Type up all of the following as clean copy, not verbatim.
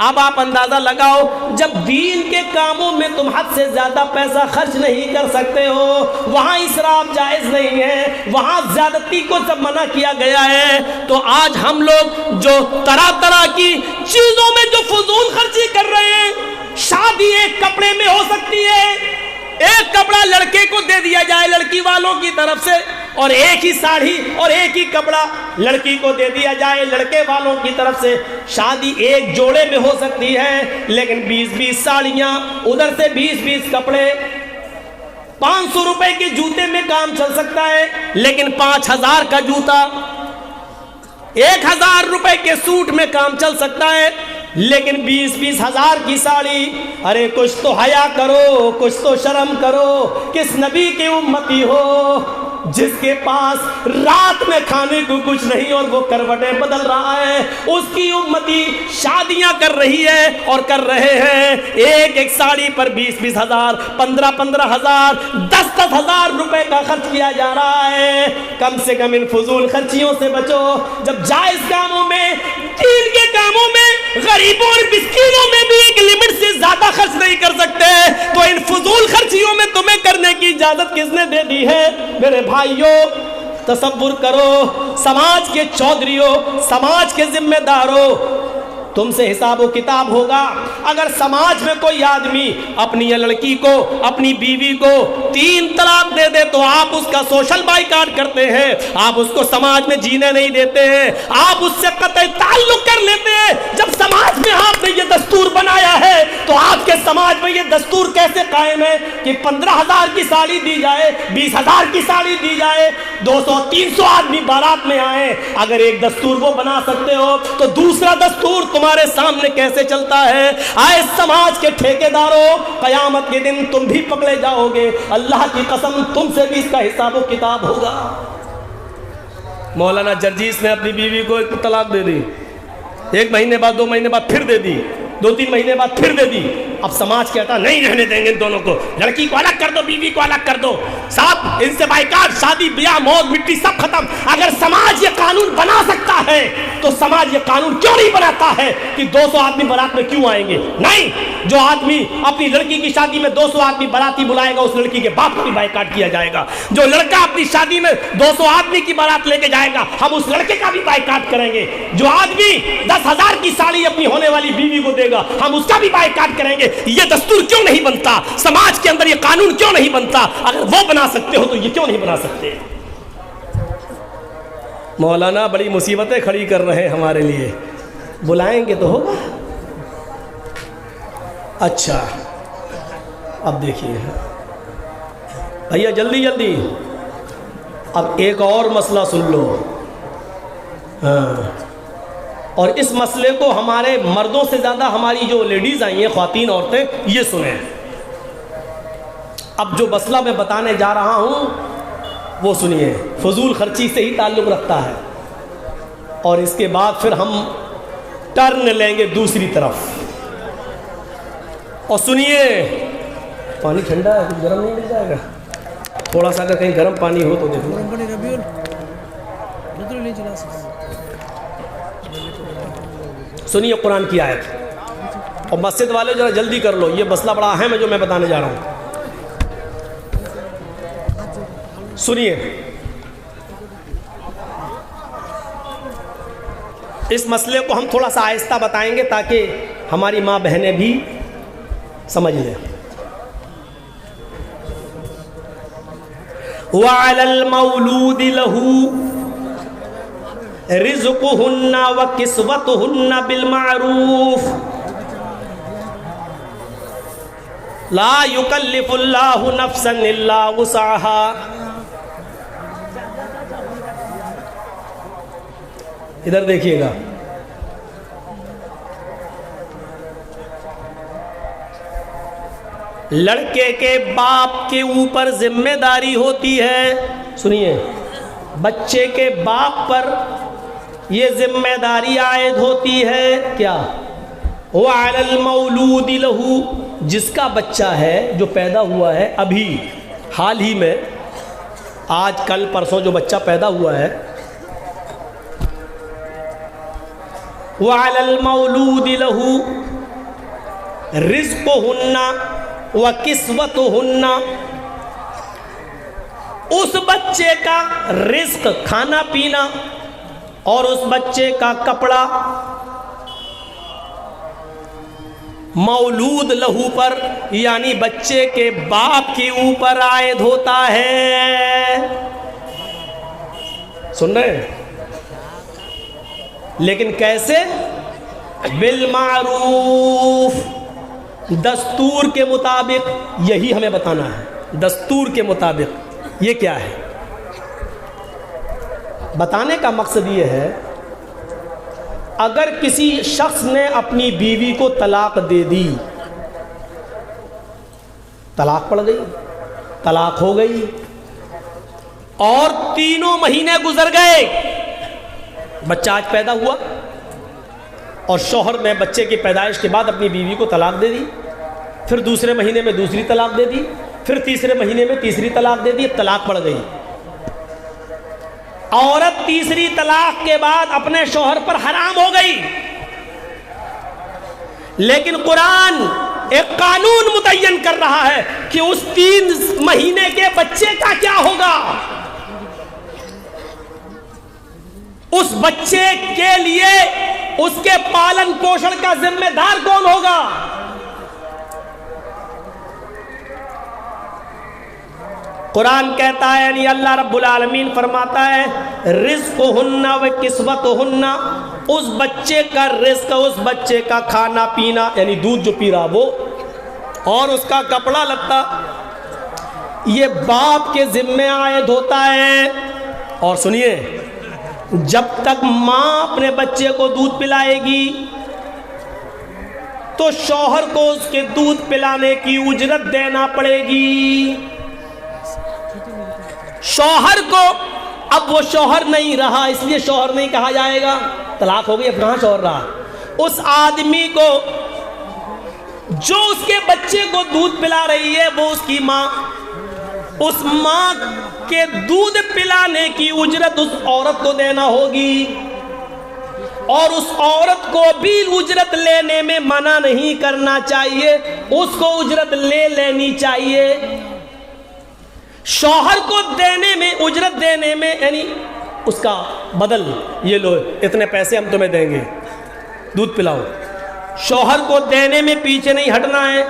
अब आप अंदाजा लगाओ, जब दीन के कामों में तुम हद से ज्यादा पैसा खर्च नहीं कर सकते हो, वहां इसराफ जायज नहीं है, वहां ज्यादती को जब मना किया गया है, तो आज हम लोग जो तरह तरह की चीजों में जो फजूल खर्ची कर रहे हैं, शादी एक कपड़े में हो सकती है, एक कपड़ा लड़के को दे दिया जाए लड़की वालों की तरफ से, और एक ही साड़ी और एक ही कपड़ा लड़की को दे दिया जाए लड़के वालों की तरफ से। शादी एक जोड़े में हो सकती है, लेकिन 20-20 साड़ियां, उधर से 20-20 कपड़े, 500 रुपए के जूते में काम चल सकता है, लेकिन 5000 का जूता, 1000 रुपए के सूट में काम चल सकता है, लेकिन 20-20 हजार की साड़ी। अरे कुछ तो हया करो, कुछ तो शर्म करो। किस नबी के उम्मती हो जिसके पास रात में खाने को कुछ नहीं और वो करवटें बदल रहा है? उसकी उम्मती शादियां कर रही है और कर रहे हैं, एक एक साड़ी पर 20-20 हजार, 15-15 हजार, 10-10 हजार रुपए का खर्च किया जा रहा है। कम से कम इन फजूल खर्चियों से बचो। जब जायज कामों में, दीन के कामों में, गरीबों और मिस्कीनों में भी एक लिमिट से ज्यादा खर्च नहीं कर सकते, तो इन फजूल खर्चियों में तुम्हें करने की इजाजत किसने दे दी है? मेरे भाइयों, तसव्वुर करो, समाज के चौधरियों, समाज के जिम्मेदारों, तुमसे हिसाब व किताब होगा। अगर समाज में कोई आदमी अपनी लड़की को, अपनी बीवी को 3 तलाक दे दे तो आप उसका सोशल बाइकाट करते हैं, आप उसको समाज में जीने नहीं देते हैं, आप उससे कतई ताल्लुक कर लेते हैं। जब समाज में आपने ये दस्तूर बनाया है, तो आपके समाज में ये दस्तूर कैसे कायम है कि 15,000 की साड़ी दी जाए, 20,000 की साड़ी दी जाए, 200-300 आदमी बारात में आए? अगर एक दस्तूर वो बना सकते हो, तो दूसरा दस्तूर तुम्हारे सामने कैसे चलता है? आए समाज के ठेकेदारों, कयामत के दिन तुम भी पकड़े जाओगे। अल्लाह की कसम, तुमसे भी इसका हिसाब व किताब होगा। मौलाना जर्जीस ने अपनी बीवी को 1 तलाक दे दी, 1 महीने बाद, 2 महीने बाद फिर दे दी, 2-3 महीने बाद फिर दे दी। अब समाज कहता नहीं रहने देंगे इन दोनों को, लड़की को अलग कर दो, बीवी को अलग कर दो, साहब इनसे बाइकाट, शादी ब्याह मौत मिट्टी सब खत्म। अगर समाज ये कानून बना सकता है, तो समाज ये कानून क्यों नहीं बनाता है कि 200 आदमी बारात में क्यों आएंगे? नहीं, जो आदमी अपनी लड़की की शादी में 200 आदमी बाराती बुलाएगा, उस लड़की के बाप को भी बाइकाट किया जाएगा। जो लड़का अपनी शादी में 200 आदमी की बारात लेके जाएगा, हम उस लड़के का भी बाइकाट करेंगे। जो आदमी 10,000 की साड़ी अपनी होने वाली बीवी को देगा, हम उसका भी बाइकाट करेंगे। ये दस्तूर क्यों नहीं बनता? समाज के अंदर ये कानून क्यों नहीं बनता? अगर वो बना सकते हो तो ये क्यों नहीं बना सकते? मौलाना बड़ी मुसीबतें खड़ी कर रहे हैं हमारे लिए, बुलाएंगे तो होगा। अच्छा, अब देखिए भैया, जल्दी जल्दी अब एक और मसला सुन लो। हाँ, और इस मसले को हमारे मर्दों से ज़्यादा हमारी जो लेडीज़ आई हैं, ख्वातीन औरतें, ये सुने। अब जो मसला मैं बताने जा रहा हूँ वो सुनिए, फजूल खर्ची से ही ताल्लुक़ रखता है, और इसके बाद फिर हम टर्न लेंगे दूसरी तरफ। और सुनिए, पानी ठंडा है, कुछ गर्म नहीं मिल जाएगा? थोड़ा सा अगर कहीं गर्म पानी हो तो देखो। सुनिए कुरान की आयत, और मस्जिद वाले जरा जल्दी कर लो, ये मसला बड़ा अहम है जो मैं बताने जा रहा हूँ। सुनिए, इस मसले को हम थोड़ा सा आहिस्ता बताएंगे ताकि हमारी माँ बहनें भी समझ लें। वअलल मौलूदि लहू रिज़्क़ुहुन्ना व किस्वतुहुन्ना बिल मारूफ ला युकल्लिफुल्लाहु नफ्सन इल्ला वुसअहा। इधर देखिएगा, लड़के के बाप के ऊपर जिम्मेदारी होती है। सुनिए, बच्चे के बाप पर ये जिम्मेदारी आयद होती है क्या? वअलल मौलूदि लहू, जिसका बच्चा है, जो पैदा हुआ है अभी हाल ही में, आज कल परसों जो बच्चा पैदा हुआ है, वअलल मौलूदि लहू रिज़्क़ुहुन्ना व किस्वतुहुन्ना, उस बच्चे का रिस्क खाना पीना और उस बच्चे का कपड़ा मौलूद लहू पर यानी बच्चे के बाप के ऊपर आयद होता है। सुन रहे हैं? लेकिन कैसे? बिल मारूफ, दस्तूर के मुताबिक। यही हमें बताना है, दस्तूर के मुताबिक। ये क्या है? बताने का मकसद ये है, अगर किसी शख्स ने अपनी बीवी को तलाक दे दी, तलाक पड़ गई, तलाक हो गई, और 3 महीने गुजर गए, बच्चा आज पैदा हुआ, और शौहर ने बच्चे की पैदाइश के बाद अपनी बीवी को तलाक दे दी, फिर दूसरे महीने में दूसरी तलाक दे दी, फिर तीसरे महीने में तीसरी तलाक दे दी, तलाक पड़ गई। औरत तीसरी तलाक के बाद अपने शौहर पर हराम हो गई। लेकिन कुरान एक कानून मुतय्यन कर रहा है कि उस 3 महीने के बच्चे का क्या होगा। उस बच्चे के लिए उसके पालन पोषण का जिम्मेदार कौन होगा? कुरान कहता है, यानी अल्लाह रब्बुल आलमीन फरमाता है, रिज़्क़ुहुन्ना व किस्वतुहुन्ना, उस बच्चे का रिस्क, उस बच्चे का खाना पीना यानी दूध जो पी रहा वो, और उसका कपड़ा लत्ता, ये बाप के जिम्मे आयद होता है। और सुनिए, जब तक माँ अपने बच्चे को दूध पिलाएगी तो शौहर को उसके दूध पिलाने की उजरत देना पड़ेगी। शौहर को, अब वो शौहर नहीं रहा इसलिए शौहर नहीं कहा जाएगा, तलाक हो गई, अब कहाँ शौहर रहा। उस आदमी को जो उसके बच्चे को दूध पिला रही है वो उसकी माँ, उस माँ के दूध पिलाने की उजरत उस औरत को देना होगी, और उस औरत को भी उजरत लेने में मना नहीं करना चाहिए, उसको उजरत ले लेनी चाहिए। शौहर को देने में, उजरत देने में, यानी उसका बदल, ये लो इतने पैसे हम तुम्हें देंगे, दूध पिलाओ। शौहर को देने में पीछे नहीं हटना है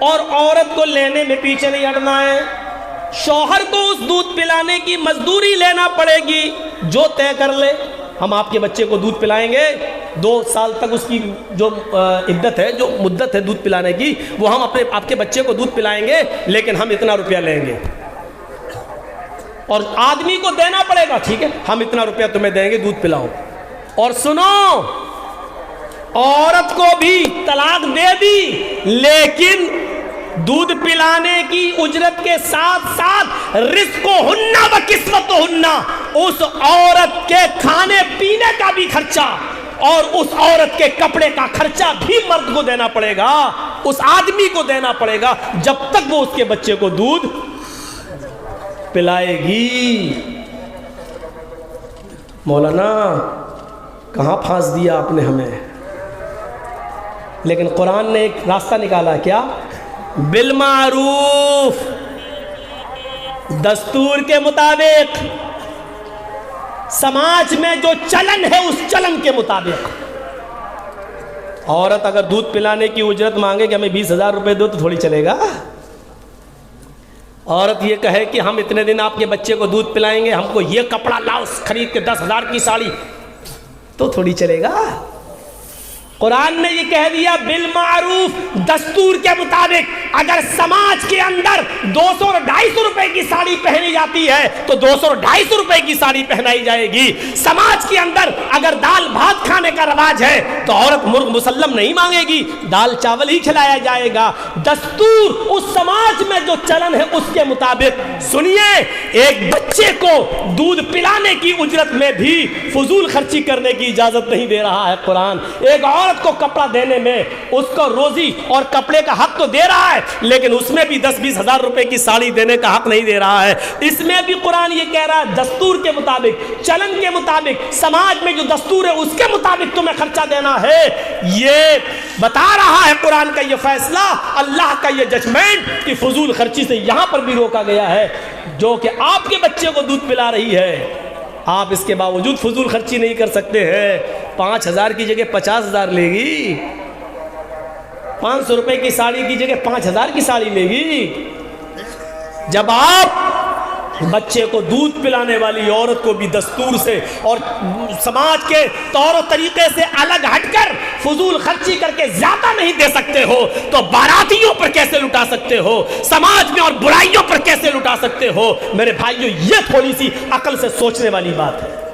और औरत को लेने में पीछे नहीं हटना है। शौहर को उस दूध पिलाने की मजदूरी लेना पड़ेगी, जो तय कर ले, हम आपके बच्चे को दूध पिलाएंगे, 2 साल तक उसकी जो इद्दत है, जो मुद्दत है दूध पिलाने की, वो हम आपके बच्चे को दूध पिलाएंगे, लेकिन हम इतना रुपया लेंगे। और आदमी को देना पड़ेगा, ठीक है हम इतना रुपया तुम्हें देंगे, दूध पिलाओ। और सुनो, औरत को भी तलाक दे दी, लेकिन दूध पिलाने की उजरत के साथ साथ रिज़्क़ुहुन्ना व किस्वतुहुन्ना, उस औरत के खाने पीने का भी खर्चा और उस औरत के कपड़े का खर्चा भी मर्द को देना पड़ेगा, उस आदमी को देना पड़ेगा, जब तक वो उसके बच्चे को दूध पिलाएगी। मौलाना कहाँ फांस दिया आपने हमें। लेकिन कुरान ने एक रास्ता निकाला, क्या? बिल मारूफ, दस्तूर के मुताबिक, समाज में जो चलन है उस चलन के मुताबिक। औरत अगर दूध पिलाने की उजरत मांगे कि हमें 20,000 रुपए दो तो थोड़ी चलेगा। औरत ये कहे कि हम इतने दिन आपके बच्चे को दूध पिलाएंगे, हमको ये कपड़ा लाओ खरीद के 10,000 की साड़ी, तो थोड़ी चलेगा। कुरान ने ये कह दिया बिल मारूफ, दस्तूर के मुताबिक। अगर समाज के अंदर 200 और 250 रुपए की साड़ी पहनी जाती है तो 200 और 250 रुपए की साड़ी पहनाई जाएगी। समाज के अंदर अगर दाल भात खाने का रवाज है तो औरत मुर्ग मुसल्लम नहीं मांगेगी, दाल चावल ही खिलाया जाएगा। दस्तूर उस समाज में जो चलन है उसके मुताबिक। सुनिए, एक बच्चे को दूध पिलाने की उजरत में भी फजूल खर्ची करने की इजाजत नहीं दे रहा है कुरान। एक और औरत को कपड़ा देने में उसको रोजी और कपड़े का हक तो दे रहा है, लेकिन उसमें भी 10-20 हज़ार रुपए की साड़ी देने का हक नहीं दे रहा है। इसमें भी कुरान ये कह रहा है दस्तूर के मुताबिक, चलन के मुताबिक, समाज में जो दस्तूर है उसके मुताबिक तुम्हें खर्चा देना है। ये बता रहा है कुरान का ये फैसला, अल्लाह का ये जजमेंट कि फजूल खर्ची से यहां पर भी रोका गया है। जो कि आपके बच्चे को दूध पिला रही है, आप इसके बावजूद फजूल खर्ची नहीं कर सकते हैं। 5,000 की जगह 50,000 लेगी, 500 रुपए की साड़ी की जगह 5,000 की साड़ी लेगी। जब आप बच्चे को दूध पिलाने वाली औरत को भी दस्तूर से और समाज के तौर और तरीके से अलग हटकर फजूल खर्ची करके ज्यादा नहीं दे सकते हो, तो बारातियों पर कैसे लुटा सकते हो, समाज में और बुराइयों पर कैसे लुटा सकते हो? मेरे भाइयों, ये थोड़ी सी अकल से सोचने वाली बात है।